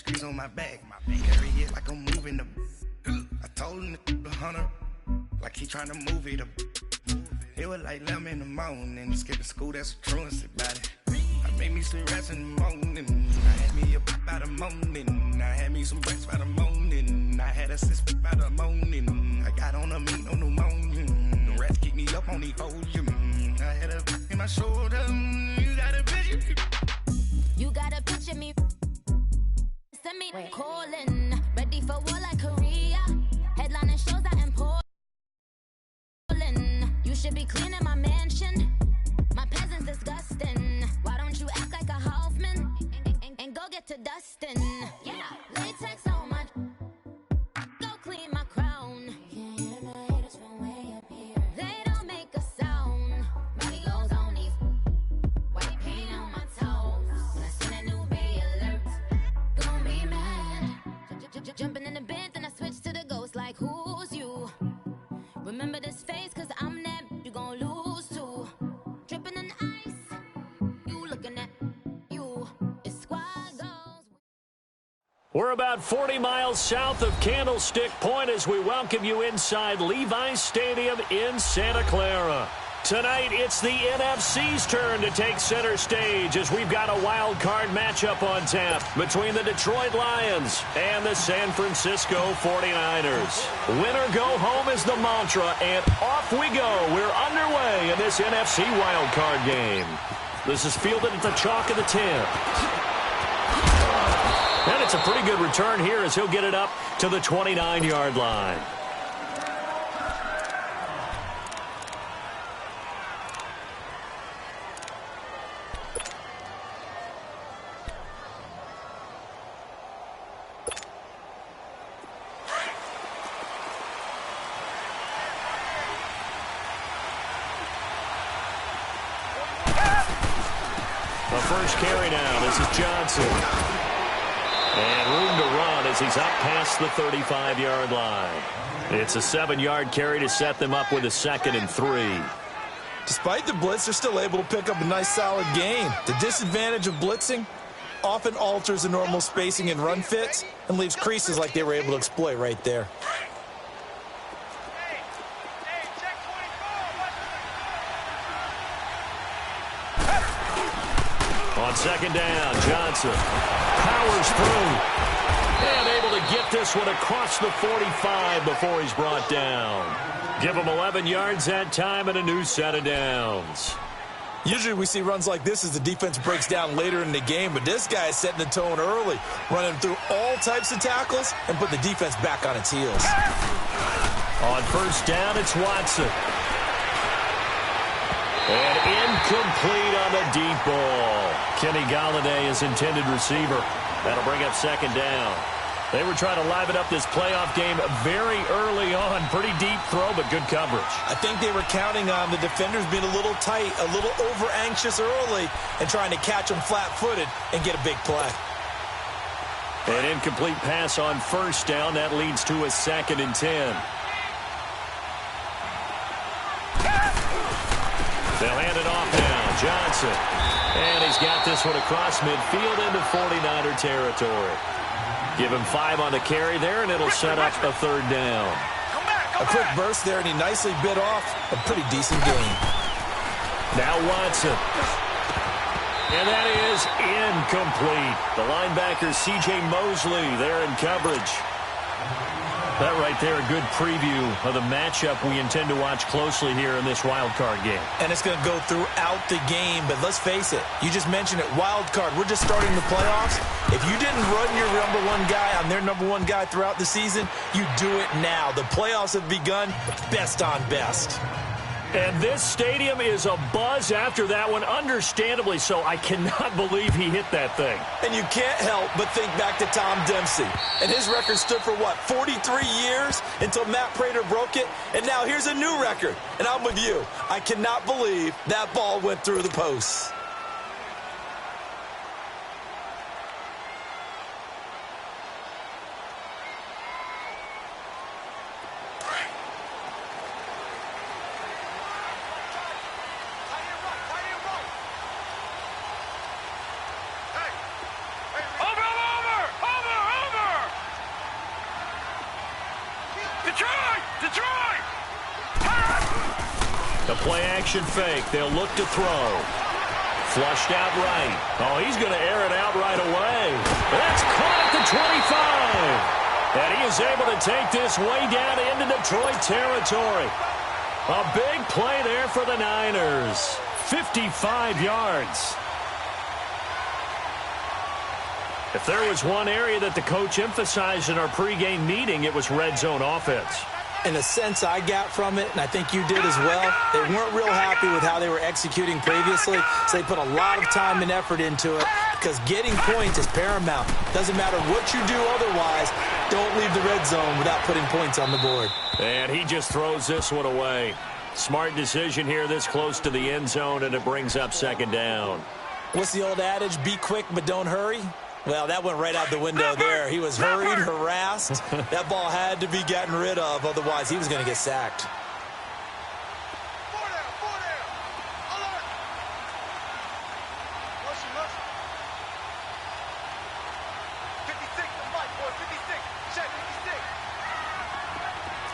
He's on my back. Carry it like I'm moving the. I told him the hunter, like he trying to move it up. It was like 11 in the morning. Skipping school, that's a truancy about it. I made me some rats in the morning. I had me a pop by the morning. I had me some breaks by the morning. I had a sis by the morning. I got on a meat on the morning. The rats keep me up on the podium. I had a in my shoulder. You got a picture. You got a picture me. Send me calling. Ready for war like Korea. Headlining shows out in Portland. You should be cleaning my mansion. My peasants disgusting. Why don't you act like a Hoffman and go get to dustin'? Yeah, latex on my. Go clean my crown. They don't make a sound. Money goes on these. White paint on my toes. When I seen a new bay alert, gon' be mad. Jumping in the bed, then I switch to the ghost like who's you? Remember this face, cause I'm that you gon' lose to. Dripping in ice, you looking at you. It's squad goals. We're about 40 miles south of Candlestick Point as we welcome you inside Levi's Stadium in Santa Clara. Tonight, it's the NFC's turn to take center stage as we've got a wild card matchup on tap between the Detroit Lions and the San Francisco 49ers. Winner go home is the mantra, and off we go. We're underway in this NFC wild card game. This is fielded at the chalk of the 10. And it's a pretty good return here as he'll get it up to the 29-yard line. First carry now. This is Johnson. And room to run as he's up past the 35-yard line. It's a 7-yard carry to set them up with a 2nd and 3. Despite the blitz, they're still able to pick up a nice solid gain. The disadvantage of blitzing often alters the normal spacing and run fits and leaves creases like they were able to exploit right there. On 2nd down, Johnson powers through and able to get this one across the 45 before he's brought down. Give him 11 yards that time and a new set of downs. Usually we see runs like this as the defense breaks down later in the game, but this guy is setting the tone early, running through all types of tackles and put the defense back on its heels. On 1st down, it's Watson. And incomplete on the deep ball. Kenny Galladay is intended receiver. That'll bring up 2nd down. They were trying to liven up this playoff game very early on. Pretty deep throw, but good coverage. I think they were counting on the defenders being a little tight, a little over-anxious early, and trying to catch them flat-footed and get a big play. An incomplete pass on 1st down. That leads to a 2nd and 10. They'll hand it off now. Johnson. And he's got this one across midfield into 49er territory. Give him 5 on the carry there, and it'll set up a 3rd down. A quick burst there, and he nicely bit off a pretty decent gain. Now Watson. And that is incomplete. The linebacker, C.J. Mosley, there in coverage. That right there, a good preview of the matchup we intend to watch closely here in this wild card game. And it's going to go throughout the game, but let's face it, you just mentioned it, wild card, we're just starting the playoffs. If you didn't run your number 1 guy on their number 1 guy throughout the season, you do it now. The playoffs have begun, best on best. And this stadium is abuzz after that one, understandably so. I cannot believe he hit that thing. And you can't help but think back to Tom Dempsey. And his record stood for, what, 43 years until Matt Prater broke it? And now here's a new record. And I'm with you. I cannot believe that ball went through the posts. Detroit! The play-action fake. They'll look to throw. Flushed out right. Oh, he's going to air it out right away. That's caught at the 25. And he is able to take this way down into Detroit territory. A big play there for the Niners. 55 yards. If there was one area that the coach emphasized in our pregame meeting, it was red zone offense. In a sense I got from it, and I think you did as well, they weren't real happy with how they were executing previously, so they put a lot of time and effort into it because getting points is paramount. Doesn't matter what you do otherwise, don't leave the red zone without putting points on the board. And he just throws this one away. Smart decision here this close to the end zone, and it brings up second down. What's the old adage, be quick but don't hurry? Well, that went right out the window there. He was hurried, harassed. That ball had to be gotten rid of, otherwise he was going to get sacked.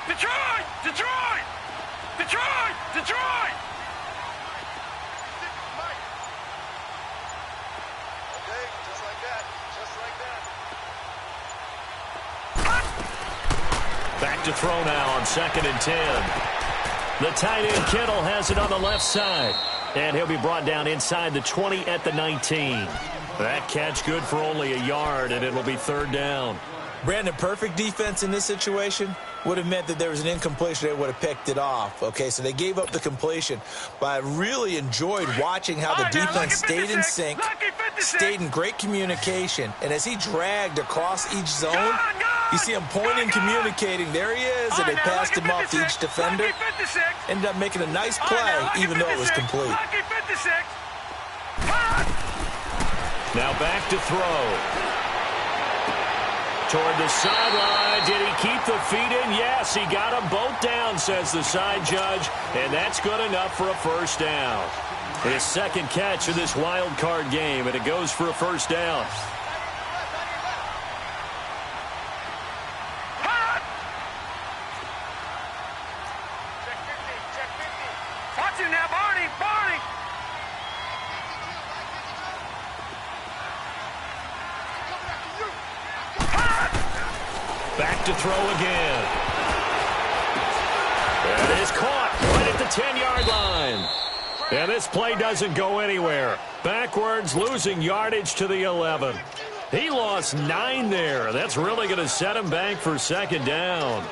Detroit! Back to throw now on 2nd and 10. The tight end Kittle has it on the left side. And he'll be brought down inside the 20 at the 19. That catch good for only a yard, and it'll be 3rd down. Brandon, perfect defense in this situation would have meant that there was an incompletion. They would have picked it off. Okay, so they gave up the completion. But I really enjoyed watching how the defense stayed in sync, stayed in great communication. And as he dragged across each zone, you see him pointing, communicating. There he is, and they passed him off to each defender. Ended up making a nice play, even though it was complete. Now back to throw. Toward the sideline. Did he keep the feet in? Yes, he got them both down, says the side judge. And that's good enough for a 1st down. His 2nd catch of this wild card game, and it goes for a 1st down. Watch him now, Barney! Back to throw again. And it is caught right at the 10-yard line. And this play doesn't go anywhere. Backwards, losing yardage to the 11. He lost 9 there. That's really going to set him back for 2nd down.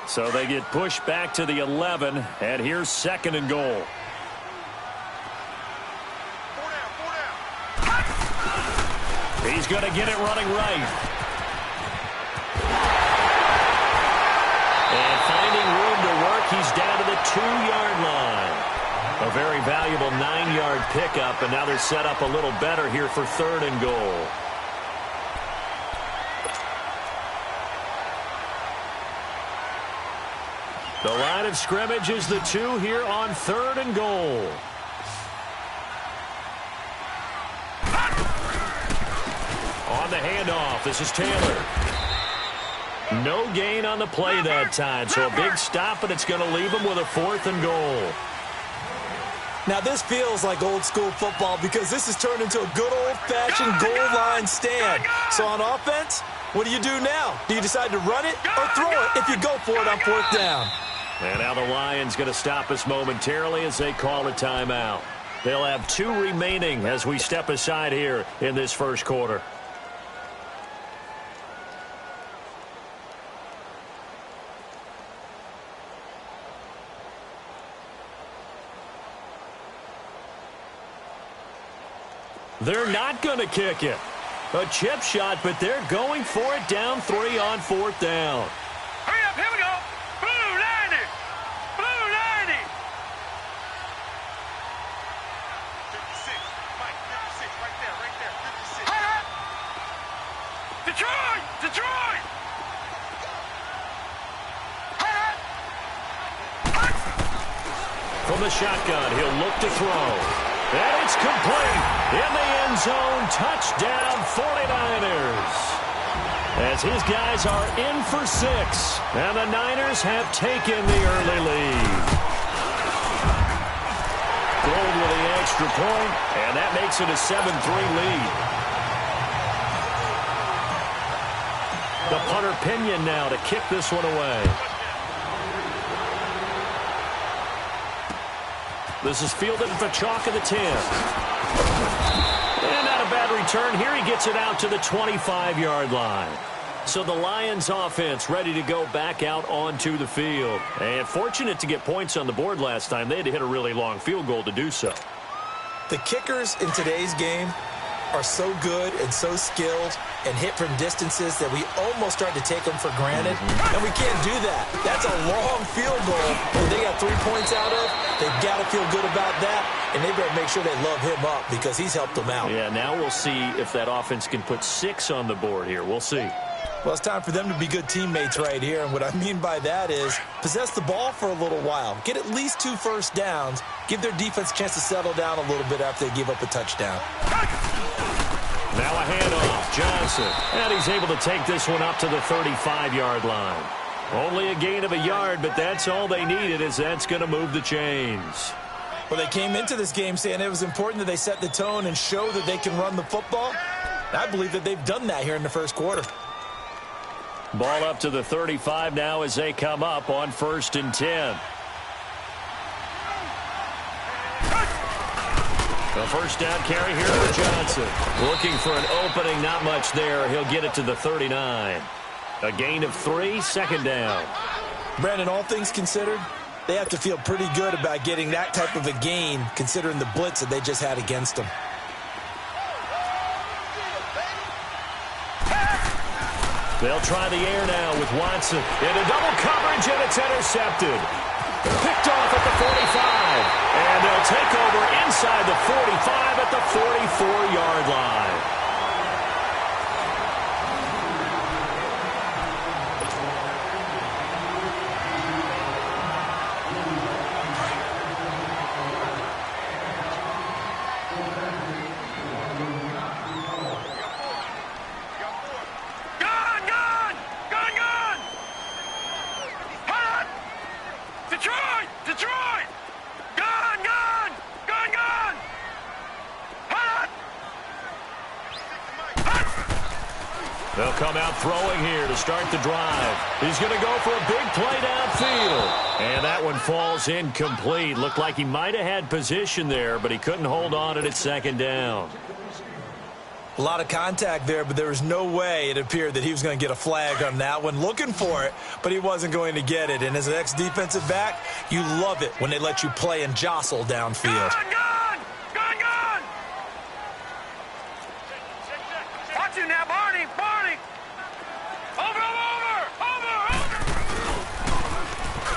So they get pushed back to the 11, and here's 2nd and goal. He's going to get it running right. And finding room to work, he's down to the 2-yard line. A very valuable 9-yard pickup, and now they're set up a little better here for 3rd and goal. The line of scrimmage is the 2 here on 3rd and goal. On the handoff, this is Taylor. No gain on the play that time, so a big stop, and it's going to leave him with a 4th and goal. Now, this feels like old school football because this has turned into a good old-fashioned goal line stand. So on offense, what do you do now? Do you decide to run it or throw it if you go for it on 4th down? And now the Lions going to stop us momentarily as they call a timeout. They'll have 2 remaining as we step aside here in this 1st quarter. They're not going to kick it. A chip shot, but they're going for it down 3 on 4th down. Hurry up, here we go. Blue 90. Blue 90. 56. Mike, 56. Right there. 56. Detroit. From the shotgun, he'll look to throw. And it's complete. In the end zone, touchdown 49ers. as his guys are in for 6. And the Niners have taken the early lead. Gold with the extra point, and that makes it a 7-3 lead. The punter Pinion now to kick this one away. This is fielded at the chalk of the 10. And not a bad return. Here he gets it out to the 25-yard line. So the Lions offense ready to go back out onto the field. And fortunate to get points on the board last time. They had to hit a really long field goal to do so. The kickers in today's game are so good and so skilled and hit from distances that we almost start to take them for granted. And we can't do that. That's a long field goal that they got 3 points out of. They've got to feel good about that, and they better make sure they love him up because he's helped them out. Yeah, now we'll see if that offense can put 6 on the board here. We'll see. Well, it's time for them to be good teammates right here, and what I mean by that is possess the ball for a little while. Get at least 2 first downs. Give their defense a chance to settle down a little bit after they give up a touchdown. Now a handoff, Johnson. And he's able to take this one up to the 35-yard line. Only a gain of a yard, but that's all they needed, as that's going to move the chains. Well, they came into this game saying it was important that they set the tone and show that they can run the football. And I believe that they've done that here in the first quarter. Ball up to the 35 now as they come up on 1st and 10. The first down carry here for Johnson. Looking for an opening, not much there. He'll get it to the 39. A gain of 3, 2nd down. Brandon, all things considered, they have to feel pretty good about getting that type of a gain considering the blitz that they just had against them. They'll try the air now with Watson. Into double coverage, and it's intercepted. Picked off at the 45. And they'll take over inside the 45 at the 44-yard line. They'll come out throwing here to start the drive. He's going to go for a big play downfield. And that one falls incomplete. Looked like he might have had position there, but he couldn't hold on at 2nd down. A lot of contact there, but there was no way it appeared that he was going to get a flag on that one. Looking for it, but he wasn't going to get it. And as an ex-defensive back, you love it when they let you play and jostle downfield. Gun! Watch it now, Barney! Over!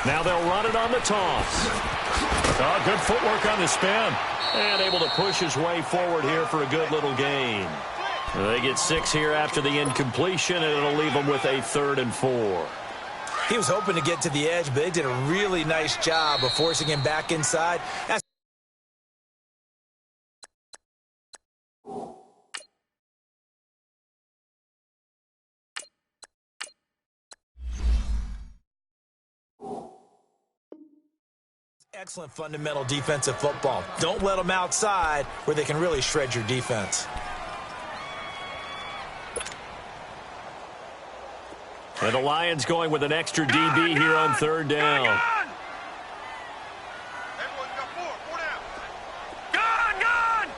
Now they'll run it on the toss. Oh, good footwork on the spin. And able to push his way forward here for a good little gain. They get 6 here after the incompletion, and it'll leave them with a 3rd and 4. He was hoping to get to the edge, but they did a really nice job of forcing him back inside. Excellent fundamental defensive football. Don't let them outside where they can really shred your defense. And the Lions going with an extra DB here on 3rd down. Gun!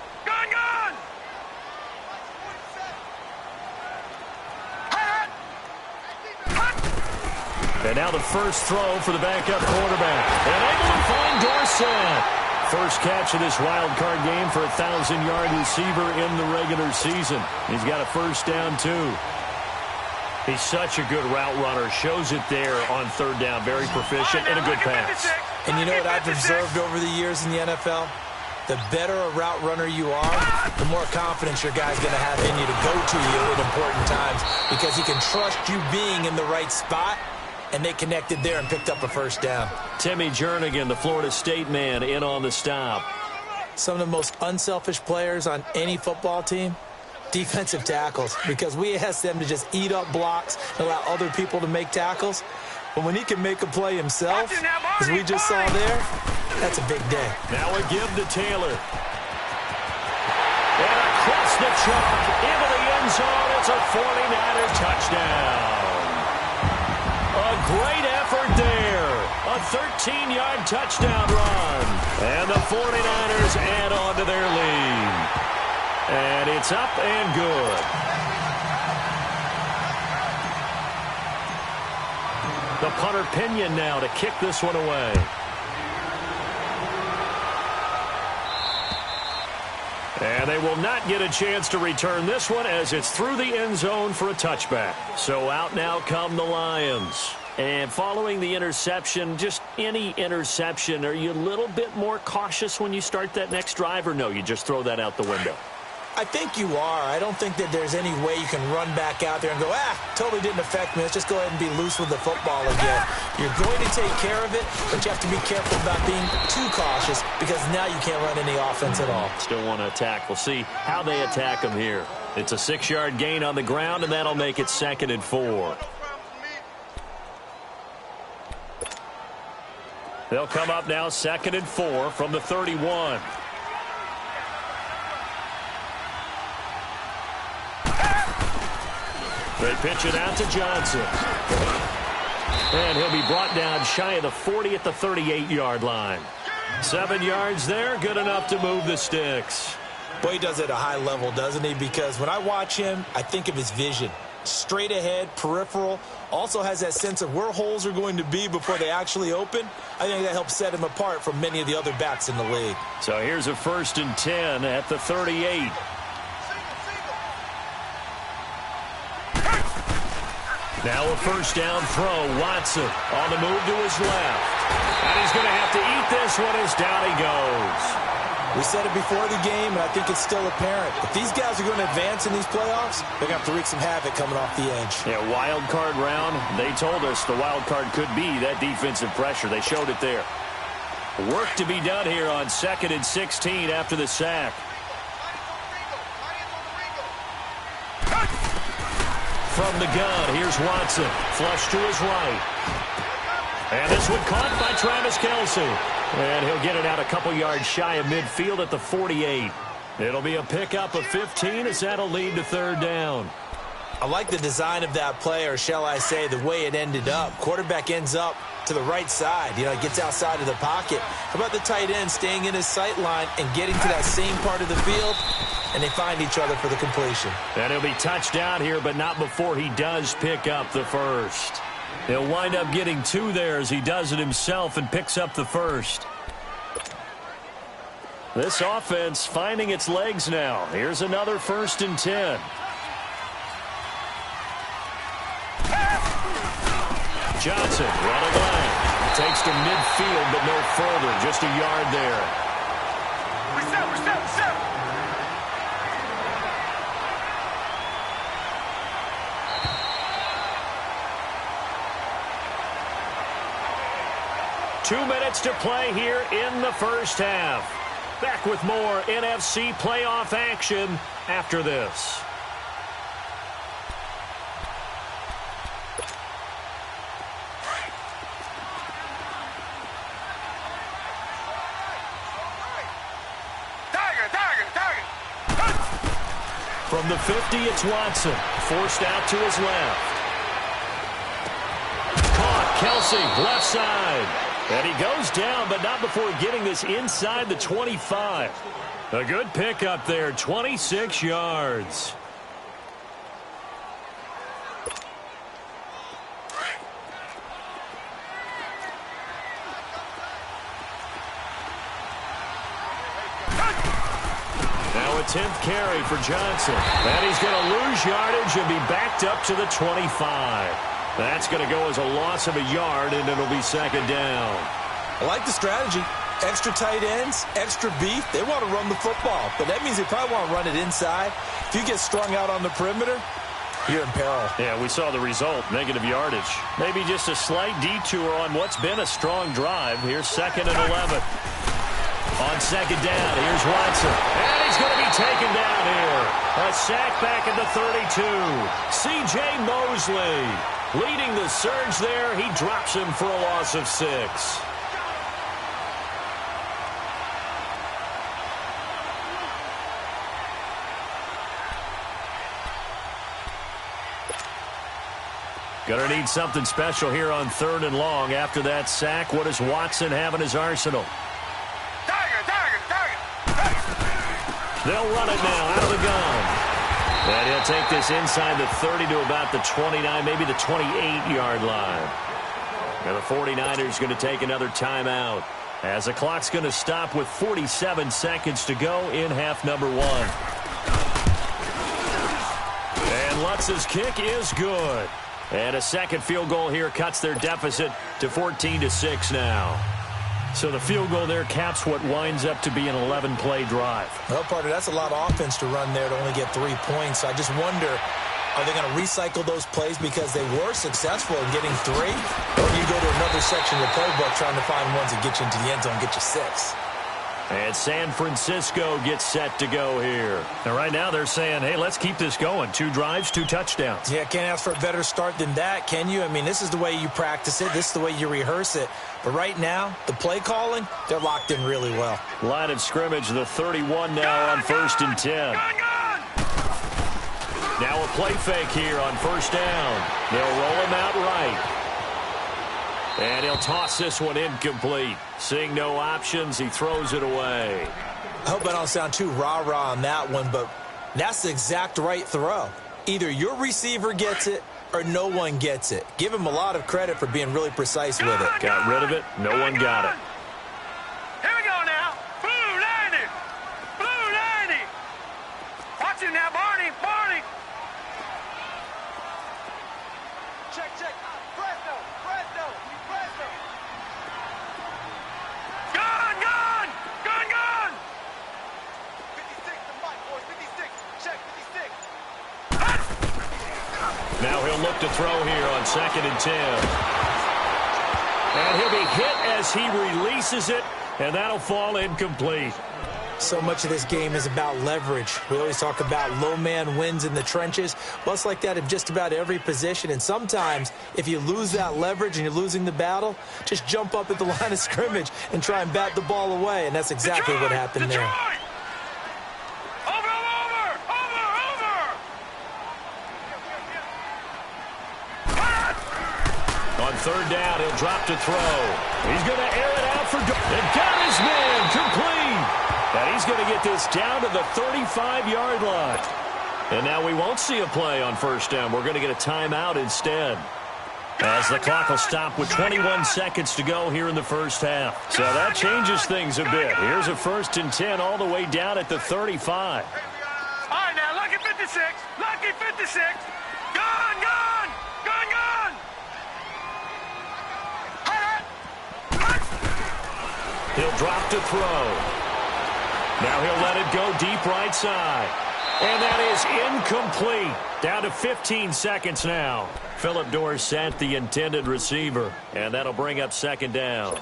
And now the first throw for the backup quarterback. And able to find Dorsett. First catch of this wild card game for a 1,000-yard receiver in the regular season. He's got a first down, too. He's such a good route runner. Shows it there on 3rd down. Very proficient and a good pass. And you know what I've observed over the years in the NFL? The better a route runner you are, the more confidence your guy's going to have in you to go to you at important times because he can trust you being in the right spot. And they connected there and picked up a first down. Timmy Jernigan, the Florida State man, in on the stop. Some of the most unselfish players on any football team, defensive tackles, because we ask them to just eat up blocks and allow other people to make tackles. But when he can make a play himself, as we just saw there, that's a big day. Now a give to Taylor. And across the chalk, into the end zone. It's a 49er touchdown. A great effort there. A 13-yard touchdown run. And the 49ers add on to their lead. And it's up and good. The punter Pinion now to kick this one away. And they will not get a chance to return this one as it's through the end zone for a touchback. So out now come the Lions. And following the interception, just any interception, are you a little bit more cautious when you start that next drive, or no, you just throw that out the window? I think you are. I don't think that there's any way you can run back out there and go, totally didn't affect me. Let's just go ahead and be loose with the football again. You're going to take care of it, but you have to be careful about being too cautious, because now you can't run any offense at all. Still want to attack. We'll see how they attack them here. It's a 6-yard gain on the ground, and that'll make it 2nd and 4. They'll come up now 2nd and 4 from the 31. They pitch it out to Johnson. And he'll be brought down shy of the 40 at the 38-yard line. 7 yards there, good enough to move the sticks. Boy, he does it at a high level, doesn't he? Because when I watch him, I think of his vision. Straight ahead, peripheral, also has that sense of where holes are going to be before they actually open. I think that helps set him apart from many of the other backs in the league. So here's a 1st and 10 at the 38. Now a 1st down throw. Watson on the move to his left. And he's going to have to eat this one as down he goes. We said it before the game, and I think it's still apparent. If these guys are going to advance in these playoffs, they're going to have to wreak some havoc coming off the edge. Yeah, wild card round. They told us the wild card could be that defensive pressure. They showed it there. Work to be done here on 2nd and 16 after the sack. From the gun, here's Watson. Flush to his right. And this one caught by Travis Kelce. And he'll get it out a couple yards shy of midfield at the 48. It'll be a pickup of 15 as that'll lead to 3rd down. I like the design of that play, or shall I say the way it ended up. Quarterback ends up to the right side. Gets outside of the pocket. How about the tight end staying in his sight line and getting to that same part of the field? And they find each other for the completion. And he'll be touchdown here, but not before he does pick up the 1st. He'll wind up getting 2 there as he does it himself and picks up the 1st. This offense finding its legs now. Here's another 1st and 10. Johnson running line. Takes to midfield, but no further. Just a yard there. Reset. Two minutes to play here in the first half. Back with more NFC playoff action after this. From the 50, it's Watson. Forced out to his left. Caught. Kelce, left side. And he goes down, but not before getting this inside the 25. A good pickup there, 26 yards. Now a 10th carry for Johnson. And he's going to lose yardage and be backed up to the 25. That's going to go as a loss of a yard, and it'll be 2nd down. I like the strategy. Extra tight ends, extra beef. They want to run the football, but that means they probably want to run it inside. If you get strung out on the perimeter, you're in peril. Yeah, we saw the result, negative yardage. Maybe just a slight detour on what's been a strong drive. Here's 2nd and 11. On second down, here's Watson. And he's going to be taken down here. A sack back at the 32. C.J. Mosley leading the surge there. He drops him for a loss of 6. Going to need something special here on 3rd and long. After that sack, what does Watson have in his arsenal? They'll run it now out of the gun. And he'll take this inside the 30 to about the 29, maybe the 28-yard line. And the 49ers going to take another timeout as the clock's going to stop with 47 seconds to go in half number 1. And Lutz's kick is good. And a second field goal here cuts their deficit to 14-6 now. So the field goal there caps what winds up to be an 11-play drive. Well, partner, that's a lot of offense to run there to only get 3 points. I just wonder, are they going to recycle those plays because they were successful in getting 3? Or do you go to another section of the playbook trying to find ones that get you into the end zone, get you 6? And San Francisco gets set to go here. And right now they're saying, hey, let's keep this going. 2 drives, 2 touchdowns. Yeah, can't ask for a better start than that, can you? I mean, this is the way you practice it. This is the way you rehearse it. But right now, the play calling, they're locked in really well. Line of scrimmage, the 31 now on 1st and 10. Now a play fake here on 1st down. They'll roll him out right. And he'll toss this one incomplete. Seeing no options, he throws it away. I hope I don't sound too rah-rah on that one, but that's the exact right throw. Either your receiver gets it or no one gets it. Give him a lot of credit for being really precise with it. Got rid of it. No one got it. Here we go now. Blue 90. Blue 90. Watch him now, Barney. Barney. Check, check. Fresno. Fresno. Fresno. Gun, gun. Gun, gun. 56 to Mike, boys. 56. Check, 56. Now he'll look to throw here on 2nd and 10. And he'll be hit as he releases it, and that'll fall incomplete. So much of this game is about leverage. We always talk about low man wins in the trenches. Well, it's like that in just about every position. And sometimes, if you lose that leverage and you're losing the battle, just jump up at the line of scrimmage and try and bat the ball away. And that's exactly what happened there. On 3rd down, he'll drop to throw. He's going to air it out for goal. And got his man complete. And he's going to get this down to the 35-yard line. And now we won't see a play on 1st down. We're going to get a timeout instead, as the clock will stop with 21 seconds to go here in the 1st half. So that changes things a bit. Here's a 1st and 10 all the way down at the 35. All right, now, lucky 56. Lucky 56. Gun, gun. Gun, gun. He'll drop to throw. Now he'll let it go deep right side. And that is incomplete. Down to 15 seconds now. Phillip Dorsett, the intended receiver. And that'll bring up 2nd down.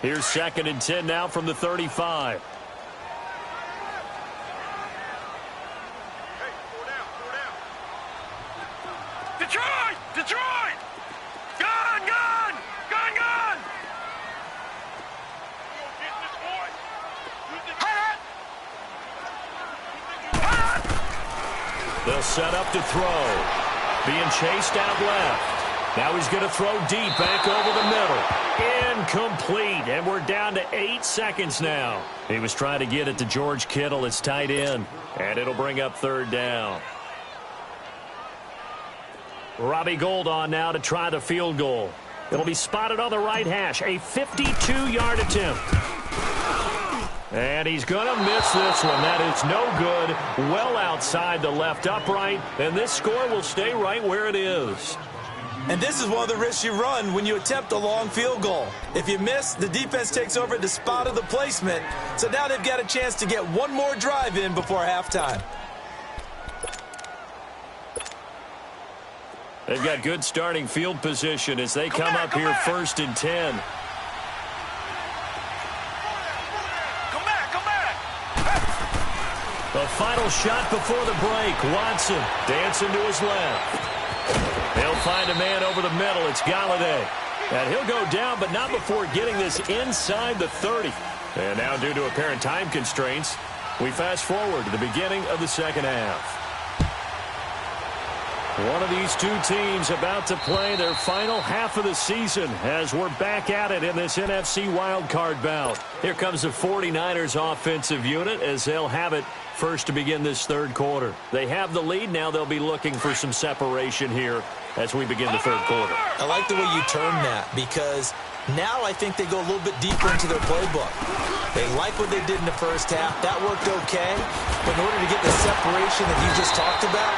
Here's 2nd and 10 now from the 35. Detroit! Detroit! Gun, gun! Gun, gun! They'll set up to throw. Being chased out left. Now he's going to throw deep back over the middle. Incomplete. And we're down to 8 seconds now. He was trying to get it to George Kittle, his tight end. And it'll bring up 3rd down. Robbie Gould on now to try the field goal. It'll be spotted on the right hash. A 52-yard attempt. And he's going to miss this one. That is no good. Well outside the left upright. And this score will stay right where it is. And this is one of the risks you run when you attempt a long field goal. If you miss, the defense takes over the spot of the placement. So now they've got a chance to get one more drive in before halftime. They've got good starting field position as they come up here 1st and 10. final shot before the break. Watson dancing to his left. He'll find a man over the middle. It's Galladay. And he'll go down, but not before getting this inside the 30. And now, due to apparent time constraints, we fast forward to the beginning of the second half. One of these two teams about to play their final half of the season as we're back at it in this NFC wildcard bout. Here comes the 49ers offensive unit as they'll have it first to begin this third quarter. They have the lead. Now they'll be looking for some separation here as we begin the third quarter. I like the way you term that because now I think they go a little bit deeper into their playbook. They like what they did in the first half. That worked okay. But in order to get the separation that you just talked about,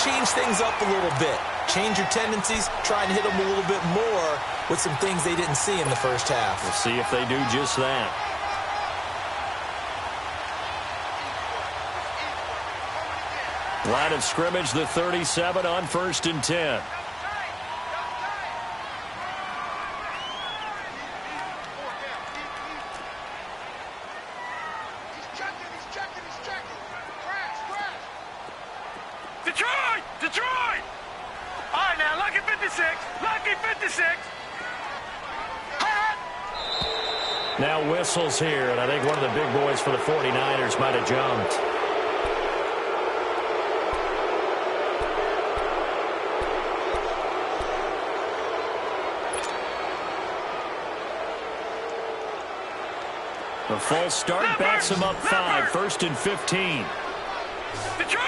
change things up a little bit. Change your tendencies. Try and hit them a little bit more with some things they didn't see in the first half. We'll see if they do just that. Line of scrimmage, the 37 on 1st and 10. Detroit! All right, now, lucky 56. Lucky 56. Now whistles here, and I think one of the big boys for the 49ers might have jumped. The false start backs him up 5, 1st and 15. Detroit!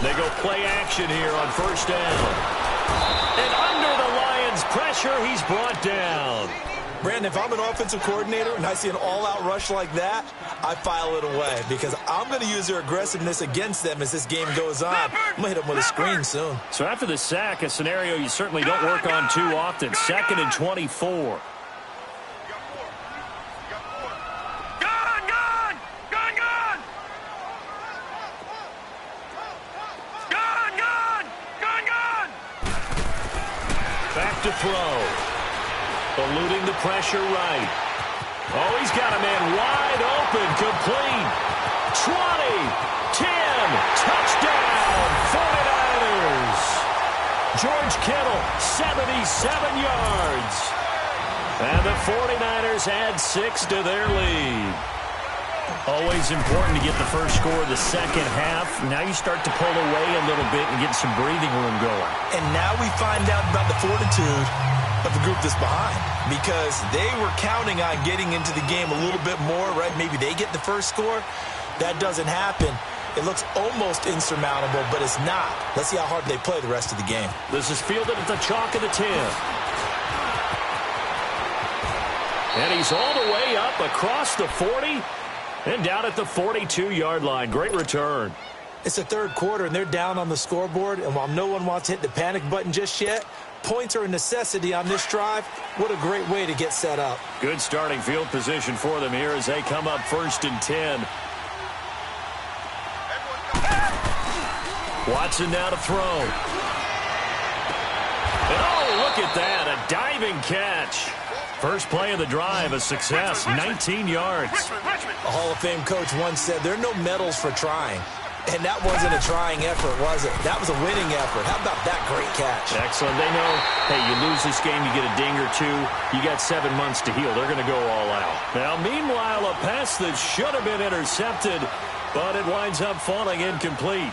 They go play action here on 1st down. And under the Lions' pressure, he's brought down. Brandon, if I'm an offensive coordinator and I see an all-out rush like that, I file it away because I'm going to use their aggressiveness against them as this game goes on. I'm going to hit them with a screen soon. So after the sack, a scenario you certainly don't work on too often. 2nd and 24. Back to throw. Eluding the pressure right. Oh, he's got a man wide open. Complete. 20. 10. Touchdown. 49ers. George Kittle, 77 yards. And the 49ers add 6 to their lead. Always important to get the first score of the second half. Now you start to pull away a little bit and get some breathing room going. And now we find out about the fortitude of the group that's behind because they were counting on getting into the game a little bit more, right? Maybe they get the first score. That doesn't happen. It looks almost insurmountable, but it's not. Let's see how hard they play the rest of the game. This is fielded at the chalk of the 10. And he's all the way up across the 40. And down at the 42-yard line. Great return. It's the third quarter, and they're down on the scoreboard. And while no one wants to hit the panic button just yet, points are a necessity on this drive. What a great way to get set up. Good starting field position for them here as they come up 1st and 10. Watson now to throw. And oh, look at that. A diving catch. First play of the drive, a success, 19 yards. A Hall of Fame coach once said, there are no medals for trying. And that wasn't a trying effort, was it? That was a winning effort. How about that great catch? Excellent. They know, hey, you lose this game, you get a ding or two. You got 7 months to heal. They're going to go all out. Now, meanwhile, a pass that should have been intercepted, but it winds up falling incomplete.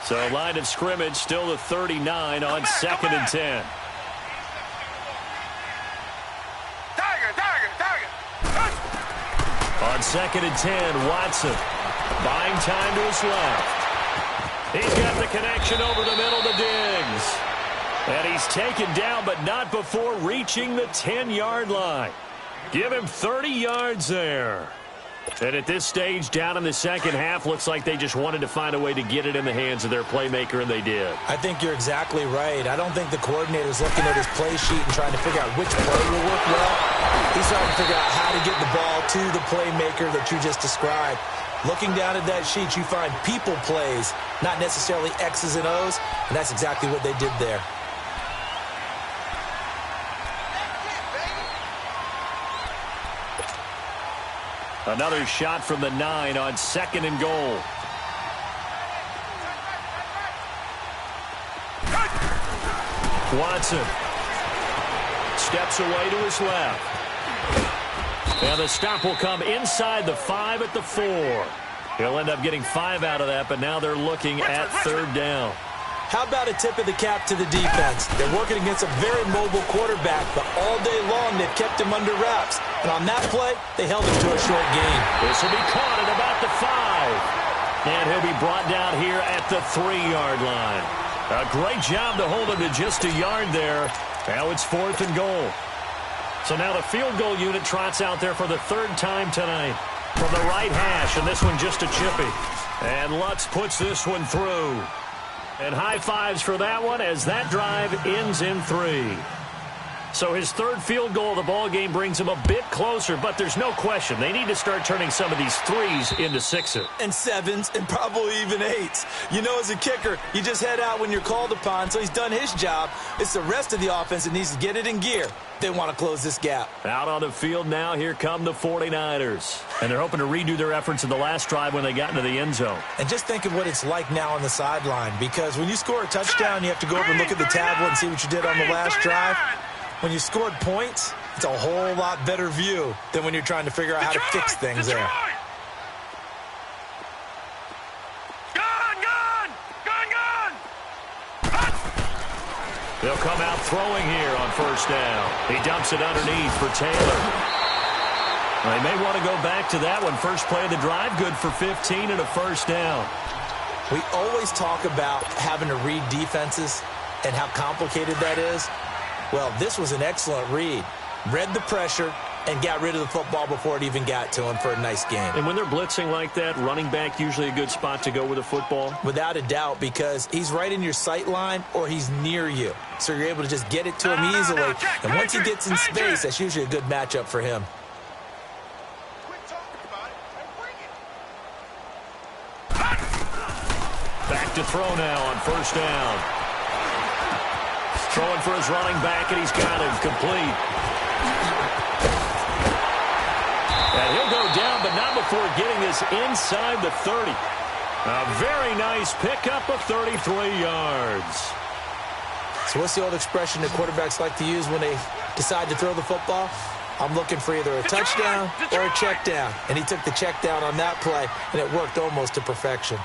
So line of scrimmage still the 39 on 2nd and 10. On 2nd and 10, Watson buying time to his left. He's got the connection over the middle to Diggs. And he's taken down, but not before reaching the 10-yard line. Give him 30 yards there. And at this stage, down in the second half, looks like they just wanted to find a way to get it in the hands of their playmaker, and they did. I think you're exactly right. I don't think the coordinator's looking at his play sheet and trying to figure out which play will work well. He's trying to figure out how to get the ball to the playmaker that you just described. Looking down at that sheet, you find people plays, not necessarily X's and O's, and that's exactly what they did there. Another shot from the 9 on 2nd and goal. Watson steps away to his left. And the stop will come inside the 5 at the 4. He'll end up getting 5 out of that, but now they're looking at 3rd down. How about a tip of the cap to the defense? They're working against a very mobile quarterback, but all day long they've kept him under wraps. And on that play, they held him to a short gain. This will be caught at about the 5. And he'll be brought down here at the 3-yard line. A great job to hold him to just a yard there. Now it's 4th and goal. So now the field goal unit trots out there for the 3rd time tonight. From the right hash, and this one just a chippy. And Lutz puts this one through. And high fives for that one as that drive ends in 3. So his 3rd field goal of the ball game brings him a bit closer, but there's no question they need to start turning some of these 3s into 6s. And 7s, and probably even 8s. You know, as a kicker, you just head out when you're called upon, so he's done his job. It's the rest of the offense that needs to get it in gear. They want to close this gap. Out on the field now, here come the 49ers. And they're hoping to redo their efforts in the last drive when they got into the end zone. And just think of what it's like now on the sideline, because when you score a touchdown, you have to go over and look at the tablet and see what you did on the last drive. When you scored points, it's a whole lot better view than when you're trying to figure out how to fix things there. They'll come out throwing here on 1st down. He dumps it underneath for Taylor. They may want to go back to that one. First play of the drive, good for 15 and a 1st down. We always talk about having to read defenses and how complicated that is. Well, this was an excellent read. Read the pressure and got rid of the football before it even got to him for a nice game. And when they're blitzing like that, running back usually a good spot to go with a football? Without a doubt, because he's right in your sight line or he's near you. So you're able to just get it to him easily. And once he gets in space, that's usually a good matchup for him. Back to throw now on 1st down. Throwing for his running back, and he's got him complete. And he'll go down, but not before getting this inside the 30. A very nice pickup of 33 yards. So what's the old expression that quarterbacks like to use when they decide to throw the football? I'm looking for either a touchdown or a check down. And he took the check down on that play, and it worked almost to perfection.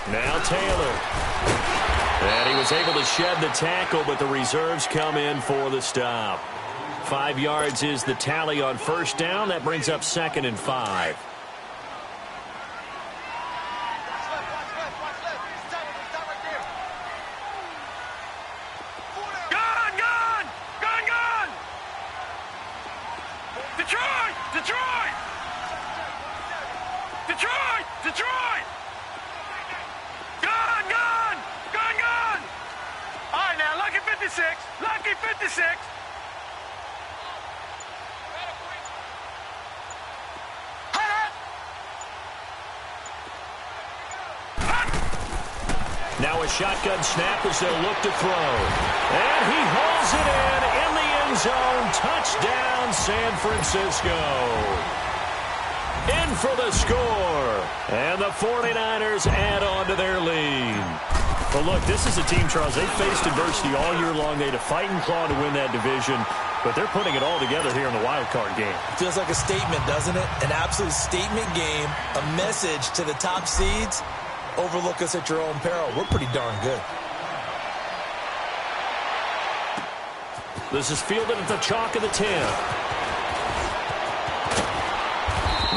Now Taylor. And he was able to shed the tackle, but the reserves come in for the stop. 5 yards is the tally on 1st down. That brings up 2nd and 5. Detroit! Gun! All right, now, lucky 56. Lucky 56. Now a shotgun snap as they'll look to throw. And he holds it in the end zone. Touchdown, San Francisco. In for the score. And the 49ers add on to their lead. But look, this is a team, Charles, they faced adversity all year long. They had to fight and claw to win that division. But they're putting it all together here in the wild card game. Feels like a statement, doesn't it? An absolute statement game. A message to the top seeds. Overlook us at your own peril. We're pretty darn good. This is fielded at the chalk of the 10.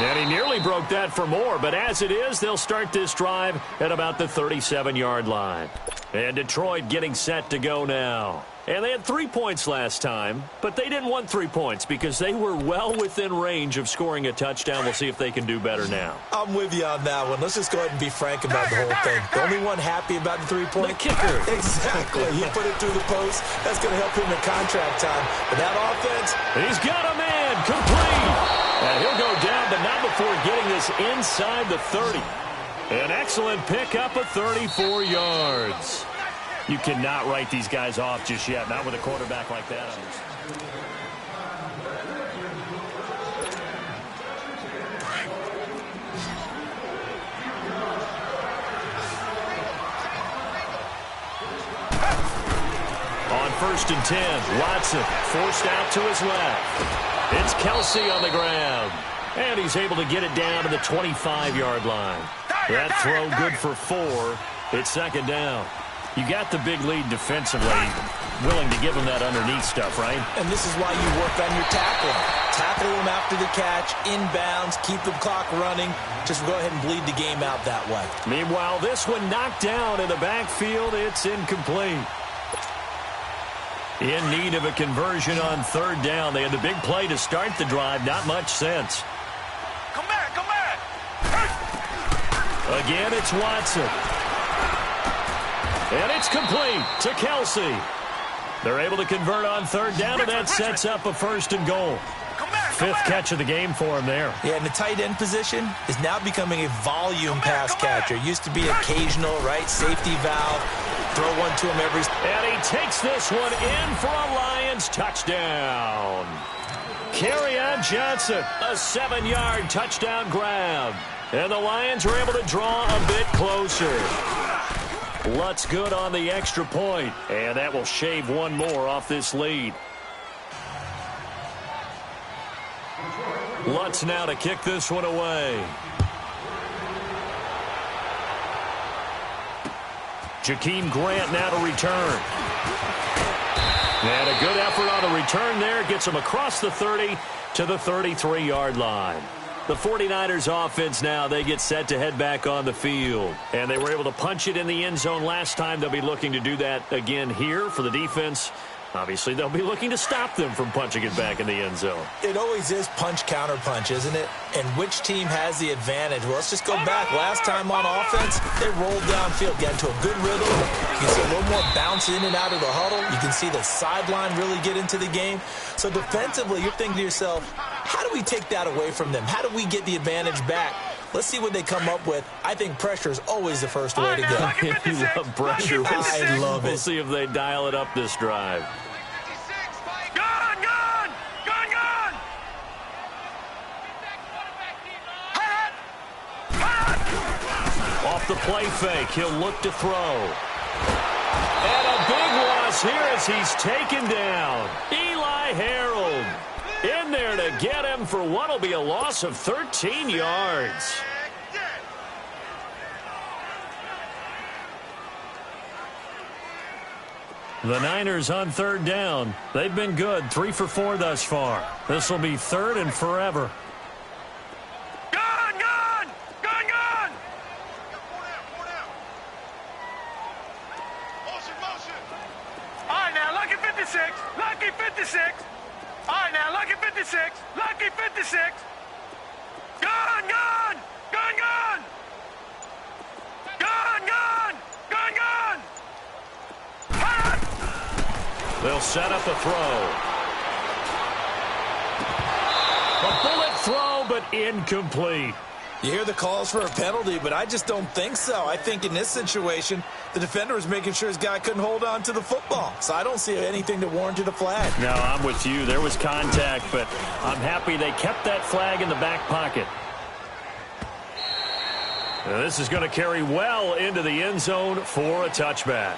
And he nearly broke that for more, but as it is, they'll start this drive at about the 37-yard line. And Detroit getting set to go now. And they had 3 points last time, but they didn't want 3 points because they were well within range of scoring a touchdown. We'll see if they can do better now. I'm with you on that one. Let's just go ahead and be frank about the whole thing. The only one happy about the 3-point? The kicker. Exactly. He put it through the post. That's going to help him in contract time. But that offense. He's got a man. Complete. And he'll go down, but not before getting this inside the 30. An excellent pickup of 34 yards. You cannot write these guys off just yet, not with a quarterback like that. On 1st and 10, Watson forced out to his left. It's Kelsey on the ground. And he's able to get it down to the 25-yard line. That throw good for 4. It's 2nd down. You got the big lead defensively, willing to give them that underneath stuff, right? And this is why you work on your tackling. Tackle them after the catch, inbounds, keep the clock running. Just go ahead and bleed the game out that way. Meanwhile, this one knocked down in the backfield. It's incomplete. In need of a conversion on 3rd down. They had the big play to start the drive. Not much sense. Come back, come back. Again, it's Watson. And it's complete to Kelsey. They're able to convert on 3rd down, and that sets up a 1st and goal. 5th catch of the game for him there. Yeah, and the tight end position is now becoming a volume pass catcher. Used to be occasional, right? Safety valve. Throw one to him every... And he takes this one in for a Lions touchdown. Kerryon Johnson, a 7-yard touchdown grab. And the Lions are able to draw a bit closer. Lutz good on the extra point, and that will shave one more off this lead. Lutz now to kick this one away. Jakeem Grant now to return. And a good effort on the return there. Gets him across the 30 to the 33-yard line. The 49ers offense now, they get set to head back on the field. And they were able to punch it in the end zone last time. They'll be looking to do that again here for the defense. Obviously, they'll be looking to stop them from punching it back in the end zone. It always is punch-counter-punch, isn't it? And which team has the advantage? Well, let's just go back. Last time on offense, they rolled downfield, got into a good rhythm. You can see a little more bounce in and out of the huddle. You can see the sideline really get into the game. So defensively, you're thinking to yourself, how do we take that away from them? How do we get the advantage back? Let's see what they come up with. I think pressure is always the first way to go. You love pressure. I love it. We'll see if they dial it up this drive. Off the play fake, he'll look to throw. And a big loss here as he's taken down. Eli Harold in there to get him for what will be a loss of 13 yards. The Niners on 3rd down. They've been good, 3 for 4 thus far. This will be 3rd and forever. Lucky 56. All right, now, lucky 56. Lucky 56. Gun, gun. Gun, gun. Gun, gun. Gun, gun. They'll set up a throw. A bullet throw, but incomplete. You hear the calls for a penalty, but I just don't think so. I think in this situation, the defender was making sure his guy couldn't hold on to the football. So I don't see anything that warranted a flag. No, I'm with you. There was contact, but I'm happy they kept that flag in the back pocket. Now, this is going to carry well into the end zone for a touchback.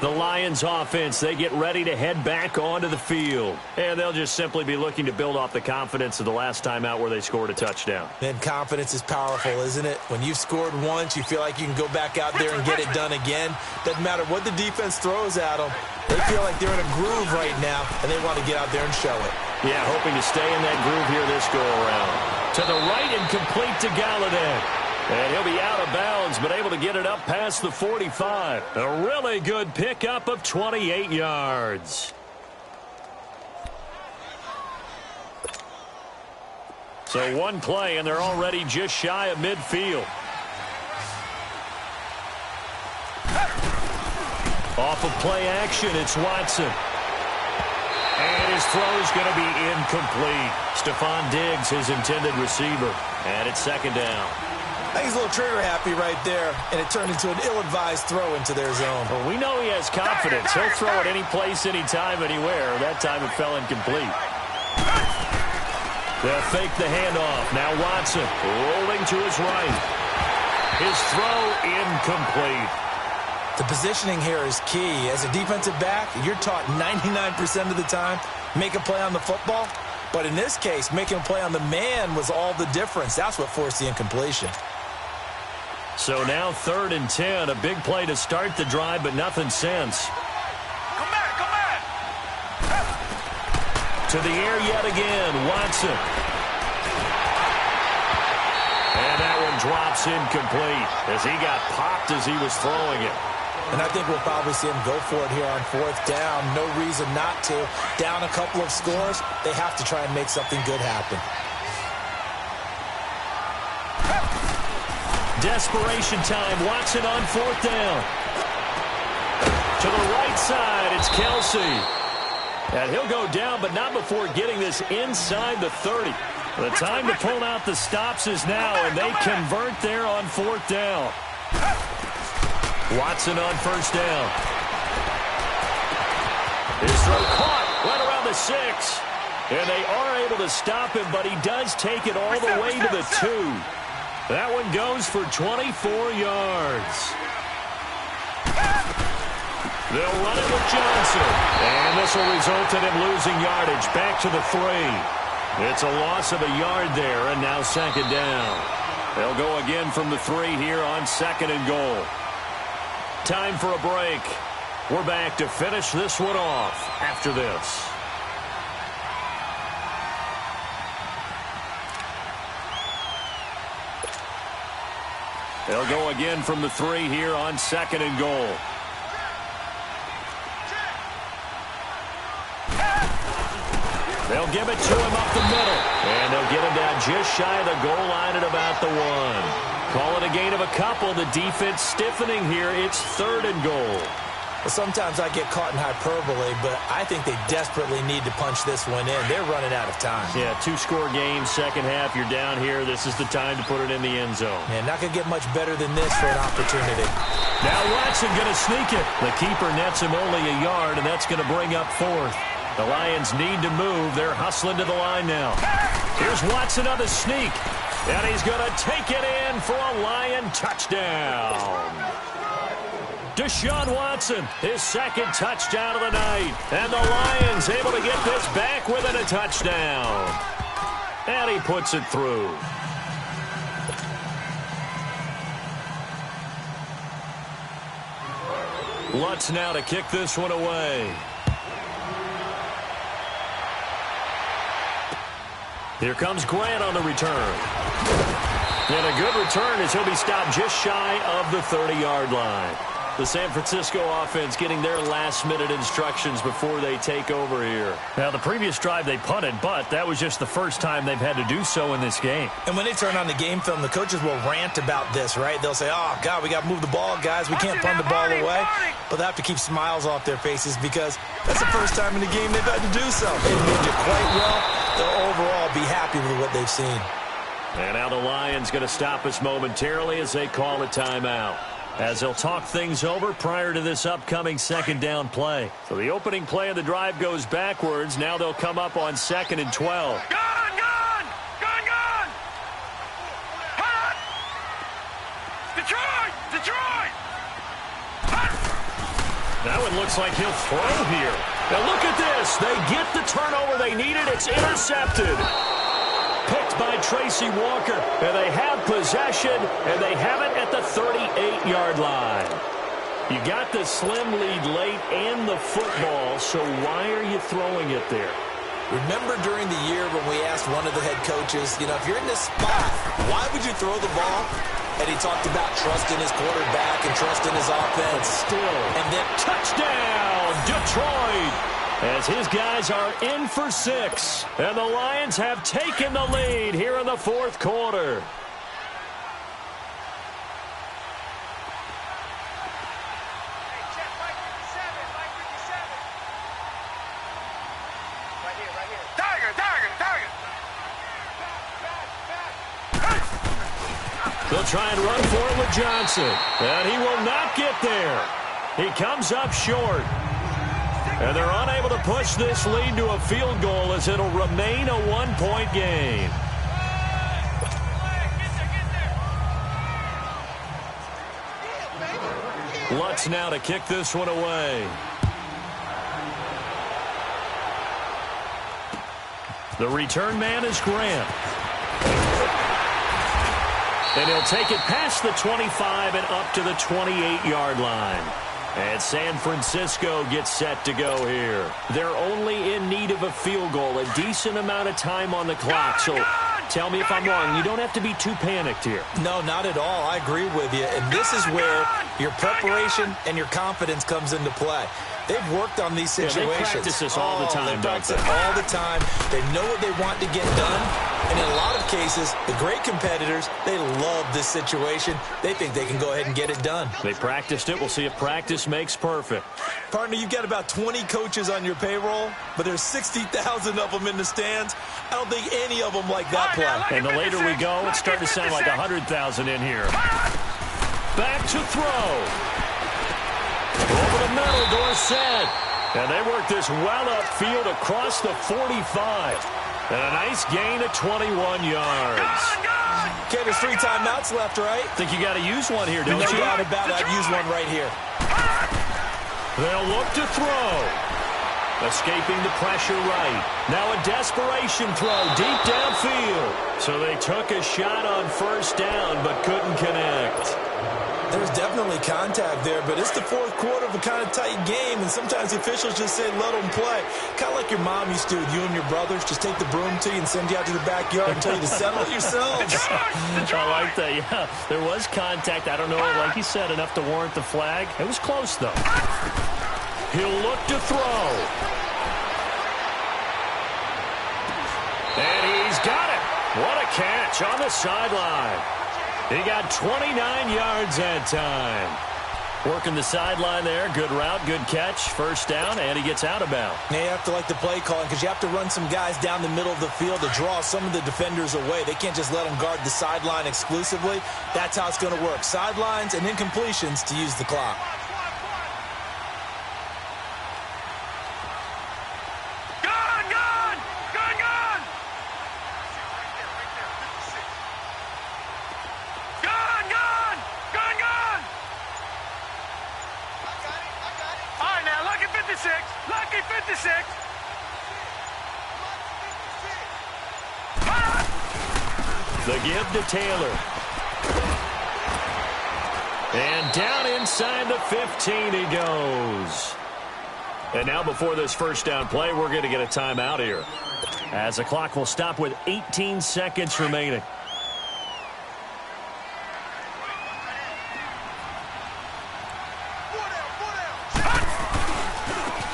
The Lions offense, they get ready to head back onto the field. And they'll just simply be looking to build off the confidence of the last time out where they scored a touchdown. And confidence is powerful, isn't it? When you've scored once, you feel like you can go back out there and get it done again. Doesn't matter what the defense throws at them. They feel like they're in a groove right now, and they want to get out there and show it. Yeah, hoping to stay in that groove here this go-around. To the right and complete to Galladay. And he'll be out of bounds, but able to get it up past the 45. A really good pickup of 28 yards. So one play, and they're already just shy of midfield. Off of play action, it's Watson. And his throw's going to be incomplete. Stephon Diggs, his intended receiver. And it's second down. I think he's a little trigger happy right there, and it turned into an ill-advised throw into their zone. Well, we know he has confidence. He'll throw it any place, anytime, anywhere. That time it fell incomplete. They'll fake the handoff. Now Watson rolling to his right. His throw incomplete. The positioning here is key. As a defensive back, you're taught 99% of the time, make a play on the football. But in this case, making a play on the man was all the difference. That's what forced the incompletion. So now 3rd and 10. A big play to start the drive, but nothing since. Come back, come back. To the air yet again, Watson. And that one drops incomplete as he got popped as he was throwing it. And I think we'll probably see him go for it here on 4th down. No reason not to. Down a couple of scores, they have to try and make something good happen. Desperation time. Watson on 4th down. To the right side, it's Kelsey. And he'll go down, but not before getting this inside the 30. The time to pull out the stops is now, and they convert there on 4th down. Watson on 1st down. His throw caught right around the 6. And they are able to stop him, but he does take it all the way to the 2. That one goes for 24 yards. They'll run it with Johnson. And this will result in him losing yardage back to the 3. It's a loss of a yard there, and now 2nd down. They'll go again from the 3 here on 2nd and goal. Time for a break. We're back to finish this one off after this. They'll go again from the 3 here on 2nd and goal. They'll give it to him up the middle. And they'll get him down just shy of the goal line at about the 1. Call it a gain of a couple. The defense stiffening here. It's 3rd and goal. Well, sometimes I get caught in hyperbole, but I think they desperately need to punch this one in. They're running out of time. Yeah, 2-score game, second half. You're down here. This is the time to put it in the end zone. Yeah, not going to get much better than this for an opportunity. Now Watson going to sneak it. The keeper nets him only a yard, and that's going to bring up 4th. The Lions need to move. They're hustling to the line now. Here's Watson on the sneak. And he's going to take it in for a Lion touchdown. Deshaun Watson, his 2nd touchdown of the night. And the Lions able to get this back within a touchdown. And he puts it through. Lutz now to kick this one away. Here comes Grant on the return. And a good return as he'll be stopped just shy of the 30-yard line. The San Francisco offense getting their last-minute instructions before they take over here. Now, the previous drive they punted, but that was just the first time they've had to do so in this game. And when they turn on the game film, the coaches will rant about this, right? They'll say, oh, God, we got to move the ball, guys. We can't punt the ball away. But they have to keep smiles off their faces because that's the first time in the game they've had to do so. They've moved it quite well. They'll overall be happy with what they've seen. And now the Lions going to stop us momentarily as they call a timeout. As they'll talk things over prior to this upcoming 2nd down play. So the opening play of the drive goes backwards. Now they'll come up on 2nd and 12. Gone! Gone! Gone! Gone! Hot! Detroit! Detroit! Hot! That one looks like he'll throw here. Now look at this. They get the turnover they needed. It's intercepted. Picked by Tracy Walker. And they have possession, and they have it at the 38-yard line. You got the slim lead late and the football, so why are you throwing it there? Remember during the year when we asked one of the head coaches, if you're in this spot, why would you throw the ball? And he talked about trusting his quarterback and trusting his offense. Still. And then touchdown, Detroit! As his guys are in for 6. And the Lions have taken the lead here in the fourth quarter. They'll try and run for it with Johnson. And he will not get there. He comes up short. And they're unable to push this lead to a field goal as it'll remain a one-point game. Lutz now to kick this one away. The return man is Grant. And he'll take it past the 25 and up to the 28-yard line. And San Francisco gets set to go here. They're only in need of a field goal, a decent amount of time on the clock. So tell me if I'm wrong. You don't have to be too panicked here. No, not at all. I agree with you. And this is where your preparation and your confidence comes into play. They've worked on these situations. Yeah, they practice this all the time, they practice it all the time. They know what they want to get done. And in a lot of cases, the great competitors, they love this situation. They think they can go ahead and get it done. They practiced it. We'll see if practice makes perfect. Partner, you've got about 20 coaches on your payroll, but there's 60,000 of them in the stands. I don't think any of them like that play. And the later we go, it's starting to sound like 100,000 in here. Back to throw. Over the middle, Dorsett. And they work this well upfield across the 45. And a nice gain of 21 yards. Okay, there's 3 timeouts left, right? Think you got to use one here, don't you? No doubt about it. I'd use one right here. They'll look to throw. Escaping the pressure right. Now a desperation throw deep downfield. So they took a shot on first down but couldn't connect. There's definitely contact there, but it's the fourth quarter of a kind of tight game, and sometimes the officials just say, let them play. Kind of like your mom used to do with you and your brothers. Just take the broom to you and send you out to the backyard and tell you to settle it yourselves. I like that, yeah. There was contact. I don't know, like you said, enough to warrant the flag. It was close, though. He'll look to throw. And he's got it. What a catch on the sideline. He got 29 yards that time. Working the sideline there. Good route, good catch. First down, and he gets out of bounds. Now you have to like the play calling because you have to run some guys down the middle of the field to draw some of the defenders away. They can't just let them guard the sideline exclusively. That's how it's going to work. Sidelines and incompletions to use the clock. Lucky 56. The give to Taylor. And down inside the 15 he goes. And now before this first down play, we're going to get a timeout here, as the clock will stop with 18 seconds remaining.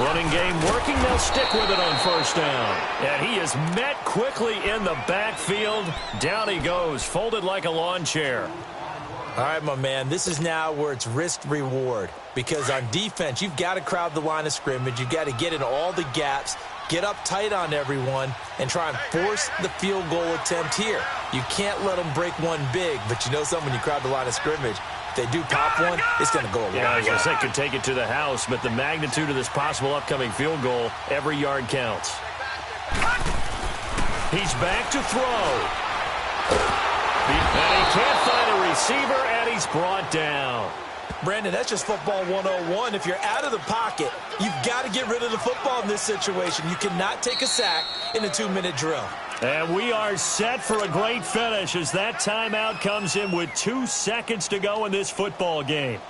Running game working. They'll stick with it on first down. And he is met quickly in the backfield. Down he goes, folded like a lawn chair. All right, my man, this is now where it's risk-reward. Because on defense, you've got to crowd the line of scrimmage. You've got to get in all the gaps, get up tight on everyone, and try and force the field goal attempt here. You can't let them break one big, but you know something, when you crowd the line of scrimmage, if they do pop one, it's going to go a long way. Yeah, I was going to say, could take it to the house, but the magnitude of this possible upcoming field goal, every yard counts. He's back to throw. And he can't find a receiver, and he's brought down. Brandon, that's just football 101. If you're out of the pocket, you've got to get rid of the football in this situation. You cannot take a sack in a 2-minute drill. And we are set for a great finish as that timeout comes in with 2 seconds to go in this football game.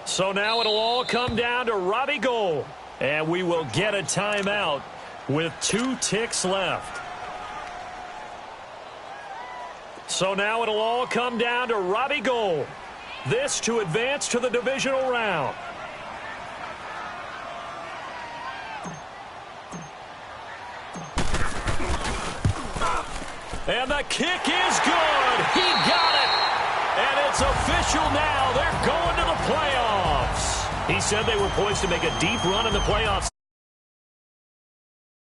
So now it'll all come down to Robbie Gould. And we will get a timeout with 2 ticks left. So now it'll all come down to Robbie Gould. This to advance to the divisional round. And the kick is good. He got it. And it's official now. They're going to the playoffs. He said they were poised to make a deep run in the playoffs.